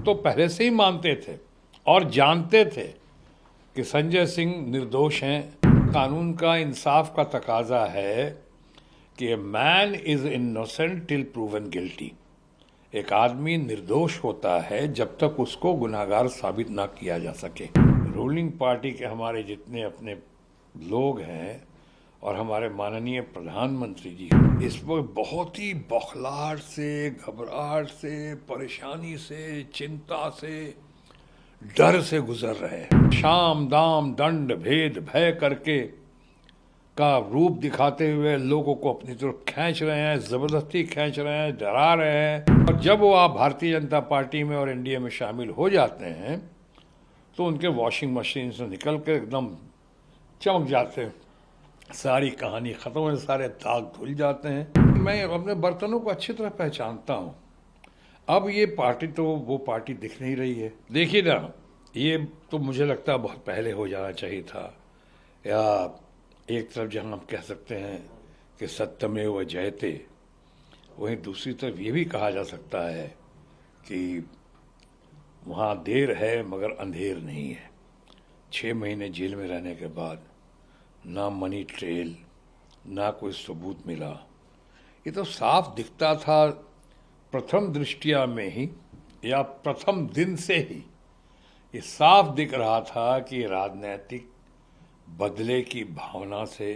तो पहले से ही मानते थे और जानते थे कि संजय सिंह निर्दोष हैं। कानून का, इंसाफ का तकाजा है कि man is innocent till proven guilty. एक आदमी निर्दोष होता है जब तक उसको गुनाहगार साबित ना किया जा सके। रूलिंग पार्टी के हमारे जितने अपने लोग हैं और हमारे माननीय प्रधानमंत्री जी इस वक्त बहुत ही बौखलाहट से, घबराहट से, परेशानी से, चिंता से, डर से गुजर रहे हैं। शाम दाम दंड भेद भय करके का रूप दिखाते हुए लोगों को अपनी तरफ खींच रहे हैं, जबरदस्ती खींच रहे हैं, डरा रहे हैं। और जब वो आप भारतीय जनता पार्टी में और एनडीए में शामिल हो जाते हैं तो उनके वॉशिंग मशीन से निकल कर एकदम चमक जाते हैं, सारी कहानी खत्म हो, सारे दाग धुल जाते हैं। मैं अपने बर्तनों को अच्छी तरह पहचानता हूँ। अब ये पार्टी तो वो पार्टी दिख नहीं रही है। देखिए ना, ये तो मुझे लगता है बहुत पहले हो जाना चाहिए था। या एक तरफ जहाँ हम कह सकते हैं कि सत्यमेव जयते, वहीं दूसरी तरफ ये भी कहा जा सकता है कि वहाँ देर है मगर अंधेर नहीं है। 6 महीने जेल में रहने के बाद ना मनी ट्रेल, ना कोई सबूत मिला। ये तो साफ दिखता था प्रथम दृष्टिया में ही, या प्रथम दिन से ही ये साफ दिख रहा था कि राजनीतिक बदले की भावना से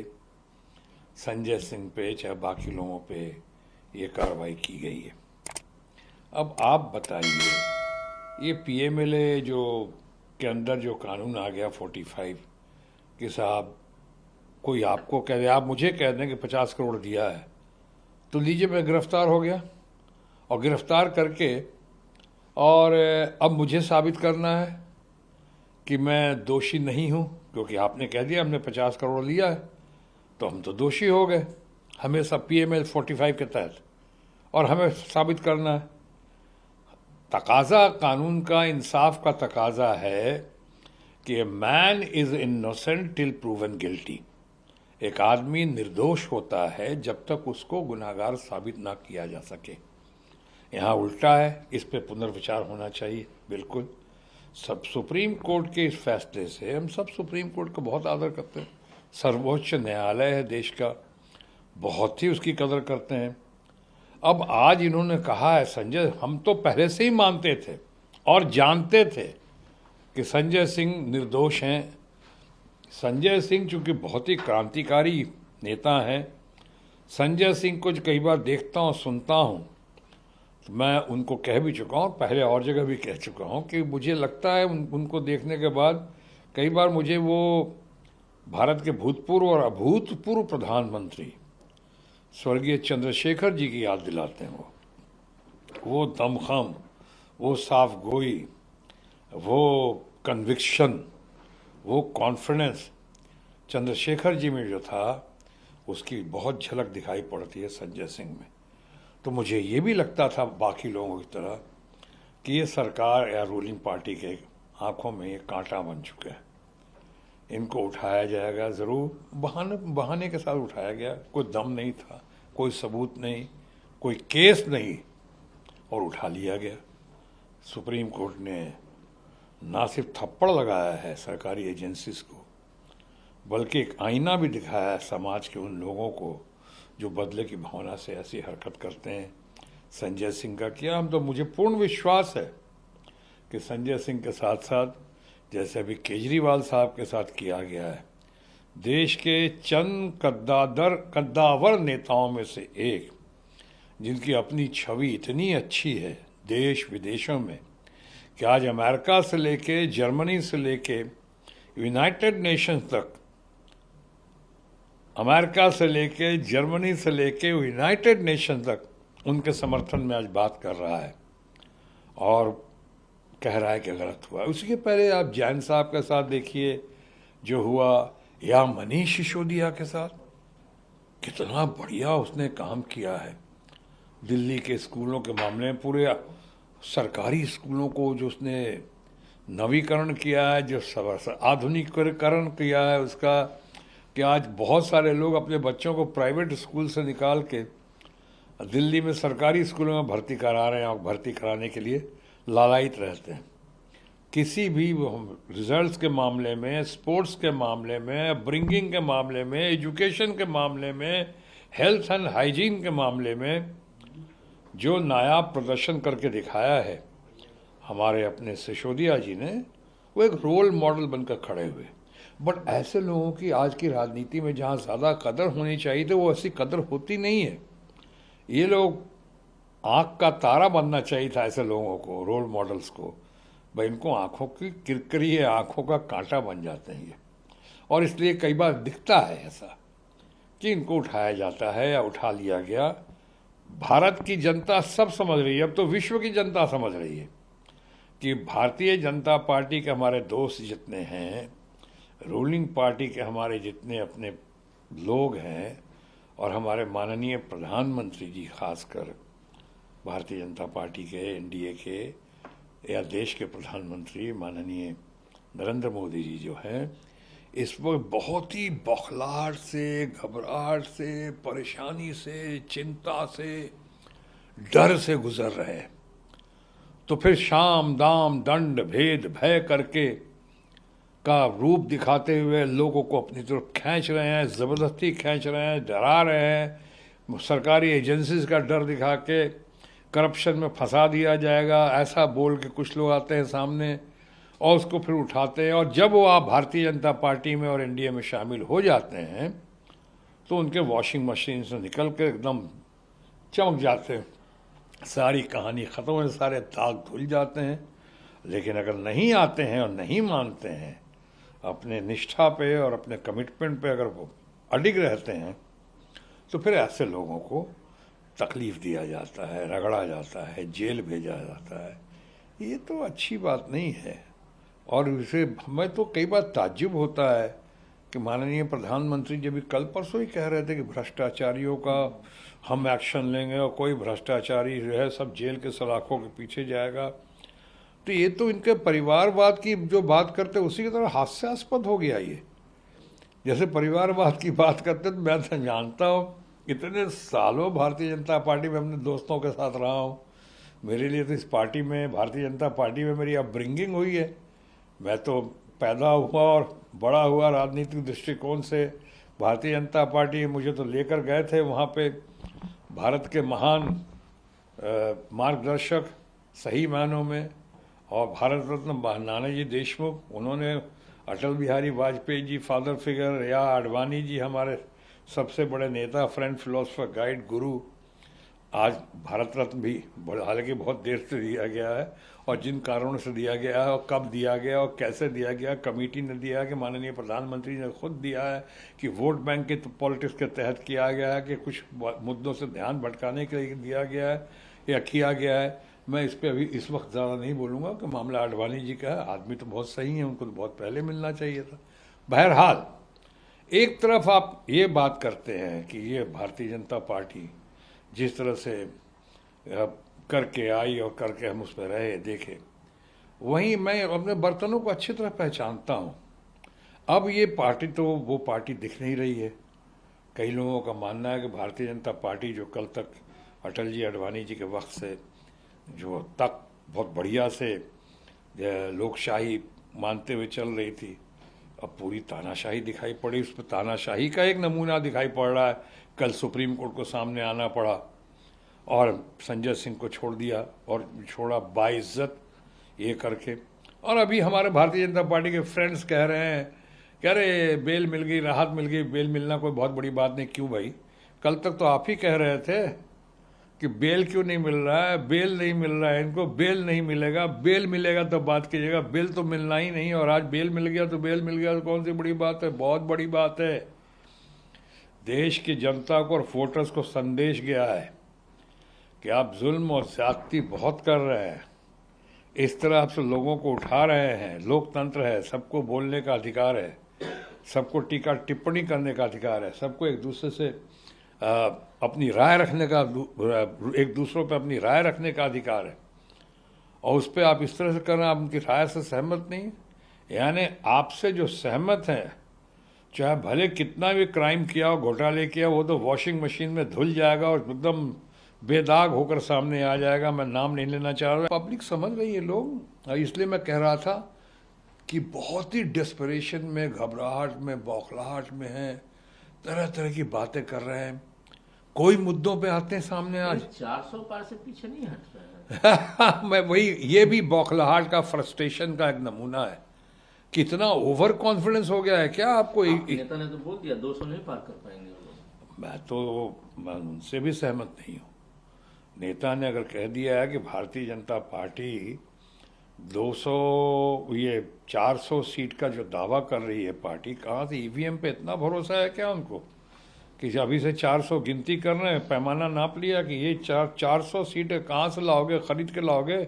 संजय सिंह पे चाहे बाकी लोगों पे ये कार्रवाई की गई है। अब आप बताइए, ये पीएमएलए जो के अंदर जो कानून आ गया 45 कि साहब कोई आपको कह दे, आप मुझे कह दें कि 50 करोड़ दिया है तो लीजिए मैं गिरफ्तार हो गया, और गिरफ्तार करके और अब मुझे साबित करना है कि मैं दोषी नहीं हूँ, क्योंकि आपने कह दिया हमने 50 करोड़ लिया है तो हम तो दोषी हो गए हमेशा पीएमएल 45 के तहत, और हमें साबित करना है। तकाजा कानून का, इंसाफ का तकाजा है कि man is innocent till proven guilty. एक आदमी निर्दोष होता है जब तक उसको गुनाहगार साबित ना किया जा सके। यहाँ उल्टा है, इस पे पुनर्विचार होना चाहिए। बिल्कुल सब सुप्रीम कोर्ट के इस फैसले से, हम सब सुप्रीम कोर्ट का बहुत आदर करते हैं, सर्वोच्च न्यायालय है देश का, बहुत ही उसकी कदर करते हैं। अब आज इन्होंने कहा है संजय, हम तो पहले से ही मानते थे और जानते थे कि संजय सिंह निर्दोष हैं। संजय सिंह चूंकि बहुत ही क्रांतिकारी नेता हैं, संजय सिंह को जो कई बार देखता हूँ, सुनता हूँ, तो मैं उनको कह भी चुका हूँ, पहले और जगह भी कह चुका हूँ कि मुझे लगता है उनको देखने के बाद कई बार मुझे वो भारत के भूतपूर्व और अभूतपूर्व प्रधानमंत्री स्वर्गीय चंद्रशेखर जी की याद दिलाते हैं। वो दमखम, वो साफ गोई, वो कन्विक्शन, वो कॉन्फिडेंस चंद्रशेखर जी में जो था उसकी बहुत झलक दिखाई पड़ती है संजय सिंह में। तो मुझे ये भी लगता था बाकी लोगों की तरह कि ये सरकार या रूलिंग पार्टी के आंखों में ये कांटा बन चुका है, इनको उठाया जाएगा ज़रूर। बहाने के साथ उठाया गया, कोई दम नहीं था, कोई सबूत नहीं, कोई केस नहीं, और उठा लिया गया। सुप्रीम कोर्ट ने ना सिर्फ थप्पड़ लगाया है सरकारी एजेंसीज को, बल्कि एक आईना भी दिखाया है समाज के उन लोगों को जो बदले की भावना से ऐसी हरकत करते हैं। संजय सिंह का किया, हम तो, मुझे पूर्ण विश्वास है कि संजय सिंह के साथ साथ जैसे अभी केजरीवाल साहब के साथ किया गया है, देश के चंद कद्दावर नेताओं में से एक, जिनकी अपनी छवि इतनी अच्छी है देश विदेशों में कि आज अमेरिका से लेके, जर्मनी से लेके, यूनाइटेड नेशंस तक, अमेरिका से लेके, जर्मनी से लेके यूनाइटेड नेशन तक उनके समर्थन में आज बात कर रहा है और कह रहा है कि गलत हुआ। उसके पहले आप जैन साहब के साथ देखिए जो हुआ, या मनीष सिसोदिया के साथ कितना बढ़िया उसने काम किया है। दिल्ली के स्कूलों के मामले में, पूरे सरकारी स्कूलों को जो उसने नवीकरण किया है, जो आधुनिकीकरण किया है उसका, कि आज बहुत सारे लोग अपने बच्चों को प्राइवेट स्कूल से निकाल के दिल्ली में सरकारी स्कूलों में भर्ती करा रहे हैं, और भर्ती कराने के लिए लालायित रहते हैं। किसी भी रिजल्ट्स के मामले में, स्पोर्ट्स के मामले में, ब्रिंगिंग के मामले में, एजुकेशन के मामले में, हेल्थ एंड हाइजीन के मामले में जो नायाब प्रदर्शन करके दिखाया है हमारे अपने सिसोदिया जी ने, वो एक रोल मॉडल बनकर खड़े हुए। बट ऐसे लोगों की आज की राजनीति में जहाँ ज़्यादा कदर होनी चाहिए थी, वो ऐसी कदर होती नहीं है। ये लोग आँख का तारा बनना चाहिए था ऐसे लोगों को, रोल मॉडल्स को। भाई इनको आँखों की किरकिरी है, आँखों का कांटा बन जाते हैं ये। और इसलिए कई बार दिखता है ऐसा कि इनको उठाया जाता है या उठा लिया गया। भारत की जनता सब समझ रही है, अब तो विश्व की जनता समझ रही है कि भारतीय जनता पार्टी के हमारे दोस्त जितने हैं, रूलिंग पार्टी के हमारे जितने अपने लोग हैं, और हमारे माननीय प्रधानमंत्री जी खासकर भारतीय जनता पार्टी के, एनडीए के या देश के प्रधानमंत्री माननीय नरेंद्र मोदी जी जो हैं, इस वक्त बहुत ही बौखलाहट से, घबराहट से, परेशानी से, चिंता से, डर से गुजर रहे हैं। तो फिर शाम दाम दंड भेद भय करके का रूप दिखाते हुए लोगों को अपनी तरफ खींच रहे हैं, ज़बरदस्ती खींच रहे हैं, डरा रहे हैं। सरकारी एजेंसीज का डर दिखा के करप्शन में फंसा दिया जाएगा, ऐसा बोल के कुछ लोग आते हैं सामने और उसको फिर उठाते हैं। और जब वो आप भारतीय जनता पार्टी में और एनडीए में शामिल हो जाते हैं तो उनके वॉशिंग मशीन से निकल के एकदम चमक जाते हैं, सारी कहानी ख़त्म हो, सारे दाग धुल जाते हैं। लेकिन अगर नहीं आते हैं और नहीं मानते हैं, अपने निष्ठा पे और अपने कमिटमेंट पे अगर वो अडिग रहते हैं, तो फिर ऐसे लोगों को तकलीफ़ दिया जाता है, रगड़ा जाता है, जेल भेजा जाता है। ये तो अच्छी बात नहीं है। और इसे हमें तो कई बार ताज्जुब होता है कि माननीय प्रधानमंत्री जी भी कल परसों ही कह रहे थे कि भ्रष्टाचारियों का हम एक्शन लेंगे और कोई भ्रष्टाचारी जो है सब जेल के सलाखों के पीछे जाएगा। तो ये तो इनके परिवारवाद की जो बात करते उसी की तरह हास्यास्पद हो गया ये। जैसे परिवारवाद की बात करते तो मैं तो जानता हूँ, इतने सालों भारतीय जनता पार्टी में अपने दोस्तों के साथ रहा हूँ। मेरे लिए तो इस पार्टी में, भारतीय जनता पार्टी में मेरी अपब्रिंगिंग हुई है। मैं तो पैदा हुआ और बड़ा हुआ राजनीतिक दृष्टिकोण से। भारतीय जनता पार्टी मुझे तो लेकर गए थे वहाँ पे भारत के महान मार्गदर्शक सही मायनों में, और भारत रत्न नानाजी देशमुख, उन्होंने अटल बिहारी वाजपेयी जी फादर फिगर, या आडवाणी जी हमारे सबसे बड़े नेता, फ्रेंड, फिलोसफर, गाइड, गुरु। आज भारत रत्न भी हालांकि बहुत देर से दिया गया है, और जिन कारणों से दिया गया है और कब दिया गया और कैसे दिया गया, कमेटी ने दिया कि माननीय प्रधानमंत्री ने खुद दिया है कि वोट बैंक के पॉलिटिक्स के तहत किया गया है, कि कुछ मुद्दों से ध्यान भटकाने के लिए दिया गया है या किया गया है। मैं इस पर अभी इस वक्त ज़्यादा नहीं बोलूँगा कि मामला आडवाणी जी का है। आदमी तो बहुत सही है, उनको तो बहुत पहले मिलना चाहिए था। बहरहाल, एक तरफ आप ये बात करते हैं कि ये भारतीय जनता पार्टी जिस तरह से करके आई और करके हम उस पर रहे देखे, वहीं मैं अपने बर्तनों को अच्छी तरह पहचानता हूँ। अब ये पार्टी तो वो पार्टी दिख नहीं रही है। कई लोगों का मानना है कि भारतीय जनता पार्टी जो कल तक अटल जी आडवाणी जी के वक्त से जो तक बहुत बढ़िया से लोकशाही मानते हुए चल रही थी, अब पूरी तानाशाही दिखाई पड़ी। उस पर तानाशाही का एक नमूना दिखाई पड़ रहा है। कल सुप्रीम कोर्ट को सामने आना पड़ा और संजय सिंह को छोड़ दिया, और छोड़ा बाइज्जत ये करके। और अभी हमारे भारतीय जनता पार्टी के फ्रेंड्स कह रहे हैं, कह रहे बेल मिल गई, राहत मिल गई, बेल मिलना कोई बहुत बड़ी बात नहीं। क्यों भाई? कल तक तो आप ही कह रहे थे कि बेल क्यों नहीं मिल रहा है, बेल नहीं मिल रहा है, इनको बेल नहीं मिलेगा, बेल मिलेगा तो बात कीजिएगा। बेल तो मिलना ही नहीं, और आज बेल मिल गया तो बेल मिल गया तो कौन सी बड़ी बात है? बहुत बड़ी बात है। देश की जनता को और वोटर्स को संदेश गया है कि आप जुल्म और ज्यादती बहुत कर रहे हैं, इस तरह आपसे लोगों को उठा रहे हैं। लोकतंत्र है, सबको बोलने का अधिकार है, सबको टीका टिप्पणी करने का अधिकार है, सबको एक दूसरे से अपनी राय रखने का, एक दूसरों पे अपनी राय रखने का अधिकार है। और उस पर आप इस तरह से करना, आप उनकी राय से सहमत नहीं, यानी आपसे जो सहमत हैं, चाहे भले कितना भी क्राइम किया हो, घोटाले किया, वो तो वॉशिंग मशीन में धुल जाएगा और एकदम बेदाग होकर सामने आ जाएगा। मैं नाम नहीं लेना चाह रहा, पब्लिक समझ रही है लोग। इसलिए मैं कह रहा था कि बहुत ही डेस्परेशन में, घबराहट में, बौखलाहट में हैं, तरह तरह की बातें कर रहे हैं। कोई मुद्दों पे आते हैं सामने आज 400 पार से पीछे नहीं हट रहे हैं। मैं वही, ये भी बौखलाहट का, फ्रस्ट्रेशन का एक नमूना है। कितना ओवर कॉन्फिडेंस हो गया है क्या आपको? नेता ने तो बोल दिया 200 नहीं पार कर पाएंगे वो लोग। मैं उनसे भी सहमत नहीं हूँ। नेता ने अगर कह दिया है कि भारतीय जनता पार्टी 200 ये 400 सीट का जो दावा कर रही है पार्टी, कहाँ से ईवीएम पे इतना भरोसा है क्या उनको कि अभी से 400 गिनती कर रहे हैं, पैमाना नाप लिया कि ये 400 सीटें कहाँ से लाओगे, खरीद के लाओगे?